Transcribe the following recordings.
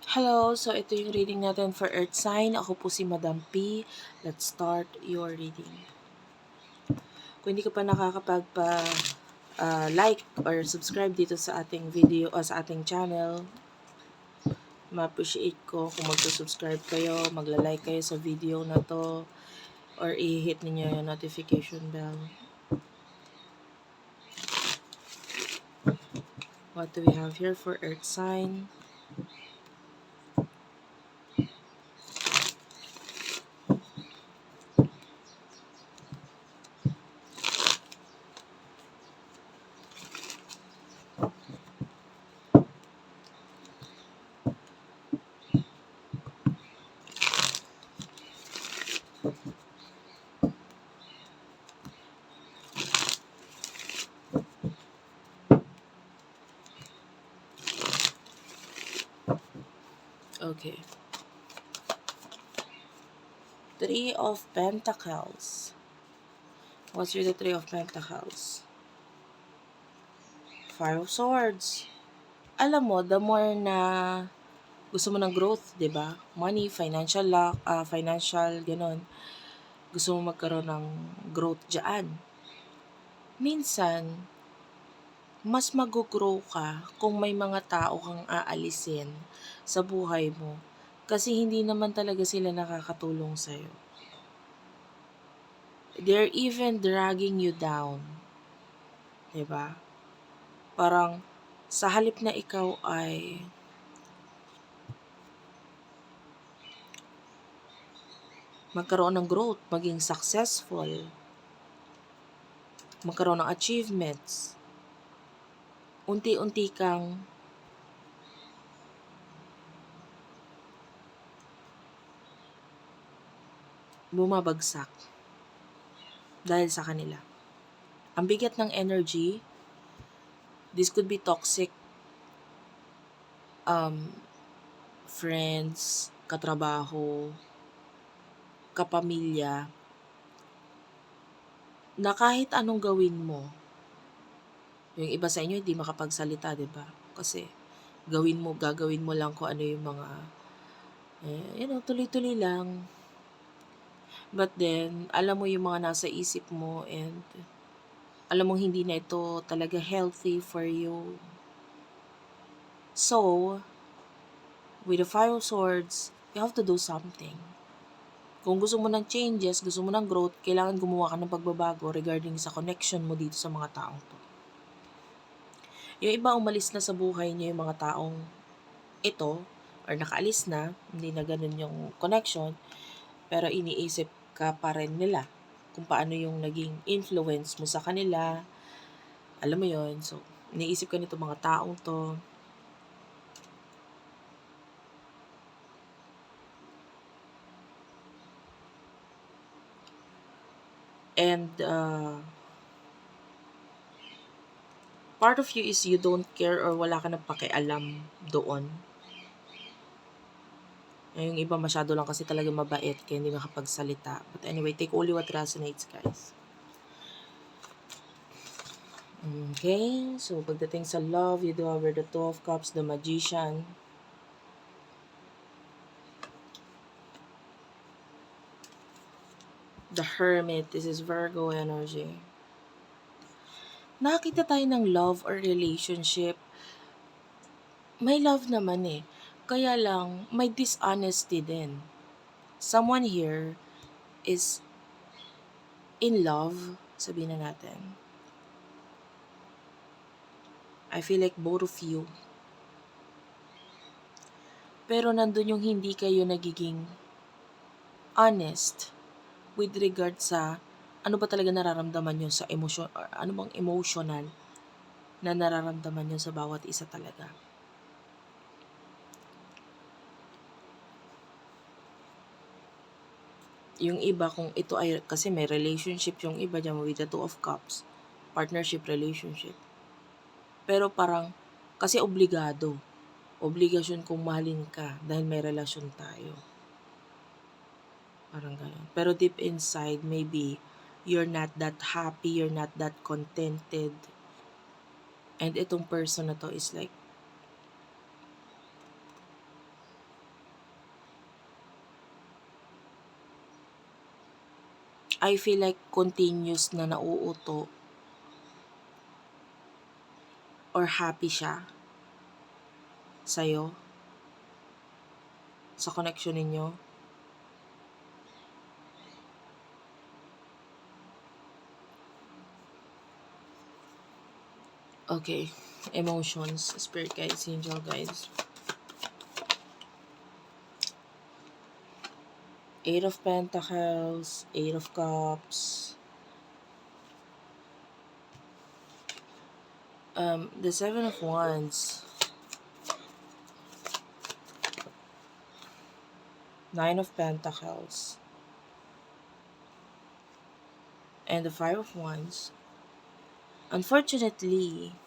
Hello, so ito yung reading natin for Earth Sign. Ako po si Madam P. Let's start your reading. Kung hindi ka pa like or subscribe dito sa ating video o sa ating channel, ma-appreciate ko kung magsusubscribe kayo, magla-like kayo sa video na to, or i-hit ninyo yung notification bell. What do we have here for Earth Sign? Okay. Three of Pentacles. What's with the Three of Pentacles? Five of Swords. Alam mo, the more na gusto mo ng growth, 'di ba? Money, financial luck, financial ganon. Gusto mo magkaroon ng growth diyan. Minsan, mas mag-grow ka kung may mga tao kang aalisin sa buhay mo kasi hindi naman talaga sila nakakatulong sa iyo. They're even dragging you down. 'Di ba? Parang sa halip na ikaw ay magkaroon ng growth, maging successful, magkaroon ng achievements, unti-unti kang bumabagsak dahil sa kanila. Ang bigat ng energy, this could be toxic friends, katrabaho, kapamilya, na kahit anong gawin mo, yung iba sa inyo hindi makapagsalita, 'di ba? Kasi gagawin mo lang kung ano yung mga tuloy-tuloy lang. But then, alam mo yung mga nasa isip mo and alam mong hindi na ito talaga healthy for you. So, with the Five of Swords, you have to do something. Kung gusto mo ng changes, gusto mo ng growth, kailangan gumawa ka ng pagbabago regarding sa connection mo dito sa mga taong to. Yung iba umalis na sa buhay niyo yung mga taong ito, or nakaalis na, hindi na ganun yung connection, pero iniisip ka pa rin nila kung paano yung naging influence mo sa kanila. Alam mo yon, so iniisip ka nito mga taong to. And part of you is you don't care or wala ka nang pakialam doon. Yung iba masyado lang kasi talaga mabait kaya hindi makapagsalita. But anyway, take only what resonates, guys. Okay, so pagdating sa love, you do have the Two of Cups, the Magician. The Hermit, this is Virgo energy. Nakakita tayo ng love or relationship. May love naman eh. Kaya lang, may dishonesty din. Someone here is in love, sabihin na natin. I feel like both of you. Pero nandun yung hindi kayo nagiging honest with regard sa ano ba talaga nararamdaman nyo sa emosyon, or ano bang emotional na nararamdaman nyo sa bawat isa talaga. Yung iba, kung ito ay, kasi may relationship yung iba dyan with the Two of Cups, partnership relationship. Pero parang, kasi obligasyon kung mahalin ka dahil may relasyon tayo. Parang ganun. Pero deep inside, maybe, you're not that happy, you're not that contented. And itong person na to is like, I feel like continuous na nauuto or happy siya sa'yo, sa connection ninyo. Okay, emotions, spirit guides, angel guides. Eight of Pentacles, Eight of Cups, the Seven of Wands, Nine of Pentacles, and the Five of Wands. Unfortunately,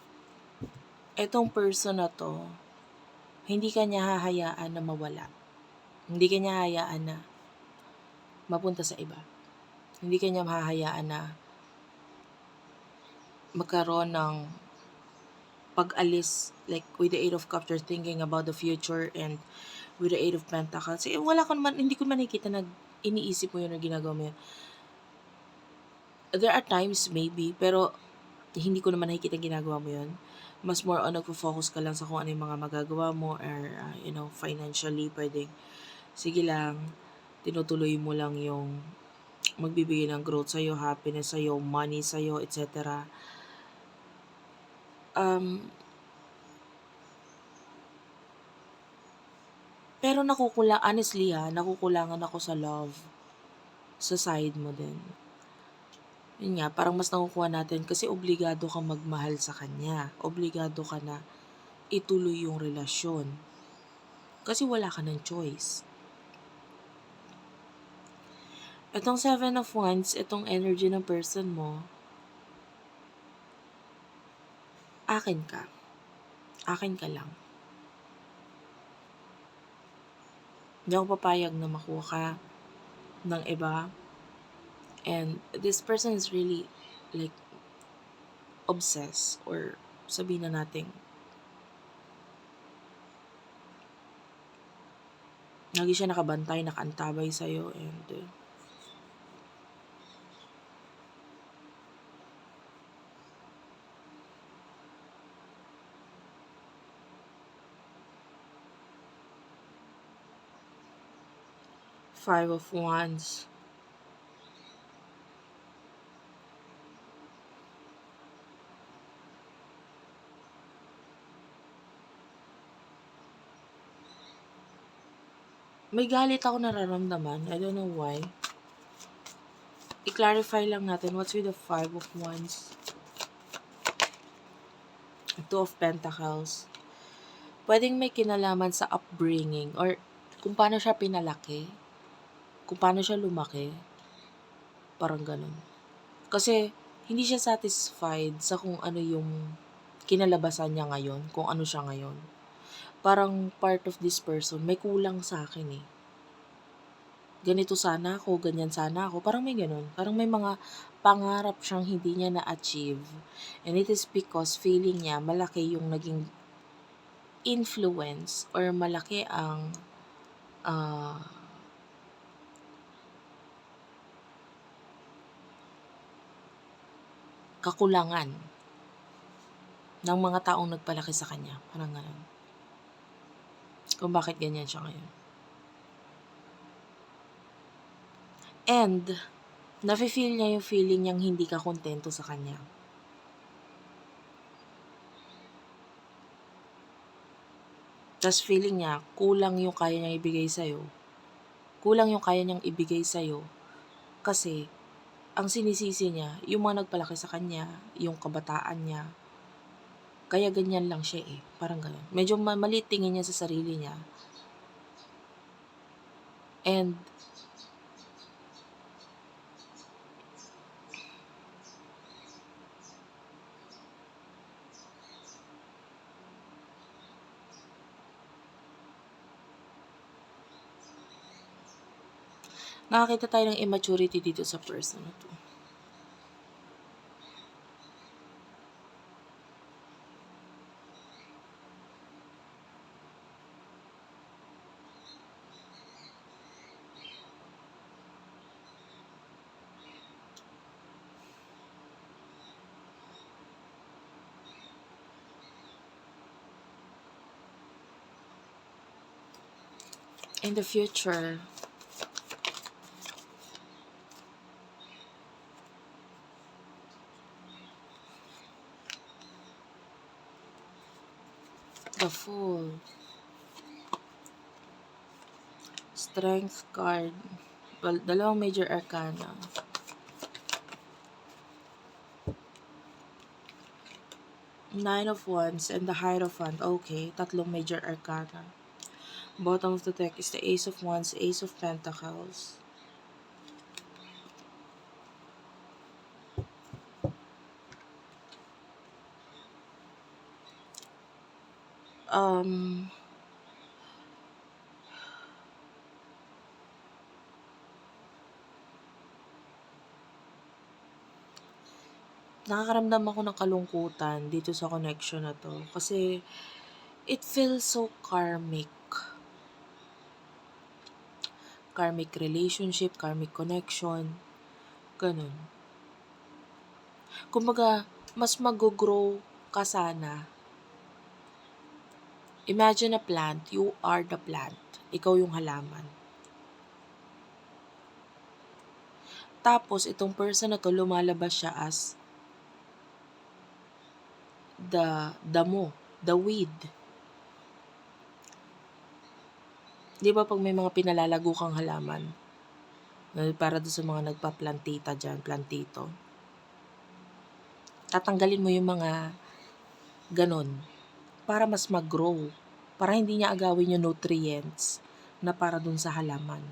itong person na to, hindi ka niya hahayaan na mawala. Hindi ka niya hahayaan na mapunta sa iba. Hindi ka niya hahayaan na magkaroon ng pag-alis, like with the Eight of Cups, you're thinking about the future, and with the Eight of Pentacles, wala ko naman, hindi ko man nakikita na iniisip mo yun or ginagawa mo yun. There are times maybe, pero hindi ko naman nakikita ginagawa mo yun. Mas more on nagpo-focus ka lang sa kung ano yung mga magagawa mo, or financially, pwedeng, sige lang, tinutuloy mo lang yung magbibigay ng growth sa'yo, happiness sa'yo, money sa'yo, etc. Pero honestly nakukulangan ako sa love sa side mo din. Yun nga, parang mas nakukuha natin kasi obligado ka magmahal sa kanya. Obligado ka na ituloy yung relasyon. Kasi wala ka ng choice. Itong Seven of Wands, itong energy ng person mo, akin ka. Akin ka lang. Hindi ako papayag na makuha ka ng iba. And this person is really like obsessed, or sabihin na natin, lagi siya nakabantay, nakaantabay sa'yo, and Five of Wands. May galit ako nararamdaman. I don't know why. I-clarify lang natin what's with the Five of Wands. Two of Pentacles. Pwedeng may kinalaman sa upbringing or kung paano siya pinalaki. Kung paano siya lumaki. Parang ganun. Kasi hindi siya satisfied sa kung ano yung kinalabasan niya ngayon. Kung ano siya ngayon. Parang part of this person, may kulang sa akin eh. Ganito sana ako, ganyan sana ako. Parang may ganun. Parang may mga pangarap siyang hindi niya na-achieve. And it is because feeling niya malaki yung naging influence or malaki ang kakulangan ng mga taong nagpalaki sa kanya. Parang ganun. Kung bakit ganyan siya ngayon. And, nafe-feel niya yung feeling niyang hindi ka kontento sa kanya. Tapos feeling niya, kulang yung kaya niyang ibigay sa'yo. Kulang yung kaya niyang ibigay sa'yo. Kasi, ang sinisisi niya, yung mga nagpalaki sa kanya, yung kabataan niya, kaya ganyan lang siya eh. Parang ganun. Medyo maliit tingin niya sa sarili niya. And, nakakita tayo ng immaturity dito sa person na to. In the future, the Fool, Strength card, dalawang major arcana, Nine of Wands, and the Hierophant. Okay, tatlong major arcana. Bottom of the deck is the Ace of Wands, Ace of Pentacles. Nakakaramdam ako ng kalungkutan dito sa connection na to. Kasi, it feels so karmic. Karmic relationship, karmic connection. Ganun. Kumbaga, mas mag-grow ka sana. Imagine a plant. You are the plant. Ikaw yung halaman. Tapos, itong person na to, lumalabas siya as the damo, the weed. Di ba pag may mga pinalalago kang halaman, para doon sa mga nagpa-plantita dyan, plantito, tatanggalin mo yung mga ganon para mas mag-grow, para hindi niya agawin yung nutrients na para dun sa halaman.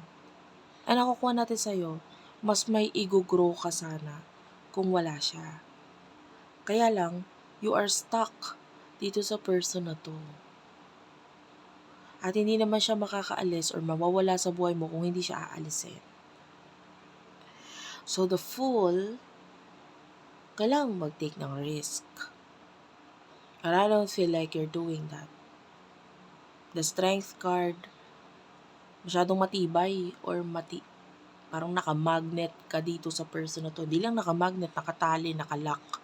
Ay nakukuha natin sa'yo, mas may i-grow ka sana kung wala siya. Kaya lang, you are stuck dito sa person na to. At hindi naman siya makakaalis or mawawala sa buhay mo kung hindi siya aalisin. So the Fool, kailangang mag-take ng risk. And I don't feel like you're doing that. The Strength card, masyadong matibay or parang nakamagnet ka dito sa person na to. Hindi lang nakamagnet, nakatali, nakalock.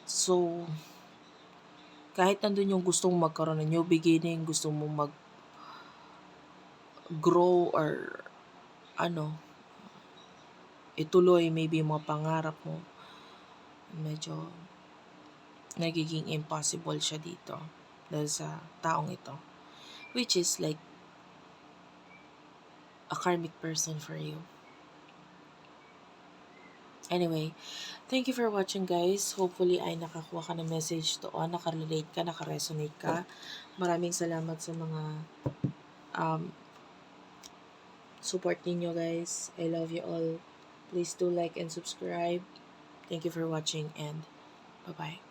So, kahit nandun yung gustong magkaroon ng new beginning, gustong mong mag-grow or ituloy maybe yung mga pangarap mo, medyo nagiging impossible siya dito dahil sa taong ito. Which is like a karmic person for you. Anyway, thank you for watching guys. Hopefully ay nakakuha ka ng message doon, nakarelate ka, nakaresonate ka. Maraming salamat sa mga support ninyo guys. I love you all. Please do like and subscribe. Thank you for watching and bye-bye.